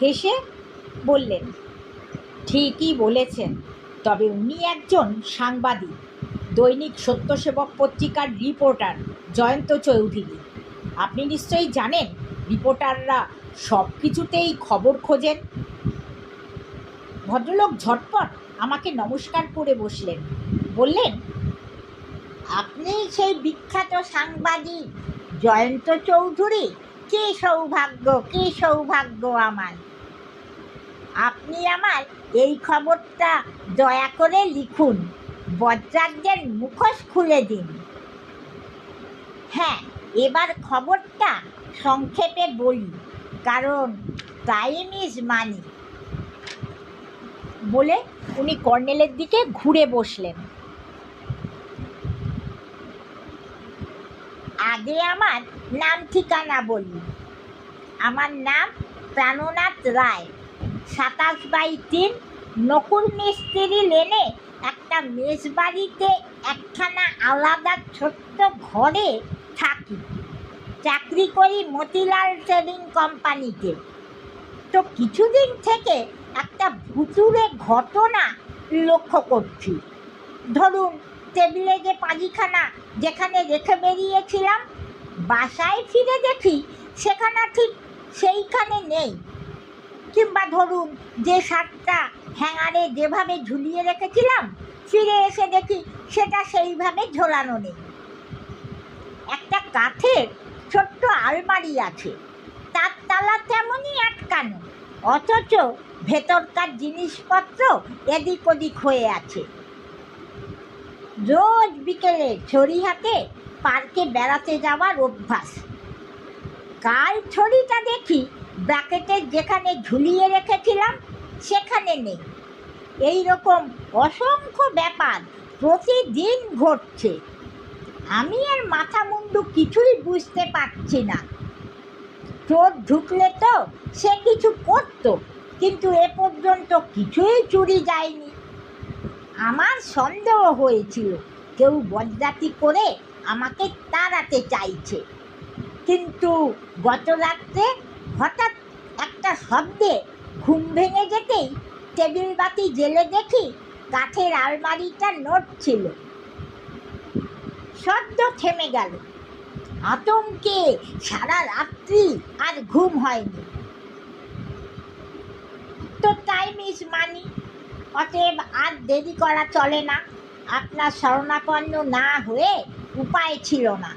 হেসে বললেন, ঠিকই বলেছেন, তবে উনি একজন সাংবাদিক, দৈনিক সত্যসেবক পত্রিকার রিপোর্টার জয়ন্ত চৌধুরী। আপনি নিশ্চয়ই জানেন রিপোর্টাররা সব কিছুতেই খবর খোঁজেন। ভদ্রলোক ঝটপট আমাকে নমস্কার করে বসলেন, বললেন, আপনি সেই বিখ্যাত সাংবাদিক জয়ন্ত চৌধুরী? কী সৌভাগ্য, কী সৌভাগ্য আমার! আপনি আমার এই খবরটা দয়া করে লিখুন, বজ্রাজ্যের মুখোশ খুলে দিন। হ্যাঁ, এবার খবরটা সংক্ষেপে বলি, কারণ টাইম ইজ মানি। বলে উনি কর্নেলের দিকে ঘুরে বসলেন। আগে আমার নাম ঠিকানা বলি। আমার নাম প্রাণনাথ রায়, 27/3 নকুল মিস্ত্রি লেনে একটা মেসবাড়িতে একখানা আলাদা ছোট্ট ঘরে থাকি। চাকরি করি মতিলাল ট্রেডিং কোম্পানিতে। তো কিছুদিন থেকে একটা ভুতুড়ে ঘটনা লক্ষ্য করছি। ধরুন, টেবিলে যে পাঁজিখানা যেখানে রেখে বেরিয়েছিলাম, বাসায় ফিরে দেখি সেখানে ঠিক সেইখানে নেই। কিংবা ধরুন, যে শার্টটা হ্যাঙ্গারে যেভাবে ঝুলিয়ে রেখেছিলাম, ফিরে এসে দেখি সেটা সেইভাবে ঝোলানো নেই। একটা কাঠের ছোট্ট আলমারি আছে, তার তালা তেমনই আটকানো, অথচ ভেতরকার জিনিসপত্র এদিক ওদিক হয়ে আছে। রোজ বিকেলে ছড়ি হাতে পার্কে বেড়াতে যাওয়ার অভ্যাস। কাল ছড়িটা দেখি ব্র্যাকেটের যেখানে ঝুলিয়ে রেখেছিলাম সেখানে নেই। এই রকম অসংখ্য ব্যাপার প্রতিদিন ঘটছে। আমি আর মাথা মুন্ডু কিছুই বুঝতে পারছি না। চোর ঢুকলে তো সে কিছু করতো, কিন্তু এ পর্যন্ত কিছুই চুরি যায়নি। আমার সন্দেহ হয়েছিল কেউ বজ্জাতি করে আমাকে তাড়াতে চাইছে, কিন্তু গত রাত্রে হঠাৎ একটা শব্দে ঘুম ভেঙে যেতেই টেবিল বাতি জেলে দেখি কাঠের আলমারিটা নড়ছিল। শব্দ থেমে গেল। আতঙ্কে সারা রাত্রি আর ঘুম হয়নি। তো টাইম ইজ মানি, অতএব আর দেরি করা চলে না। আপনার শরণাপন্ন না হয়ে উপায় ছিল না।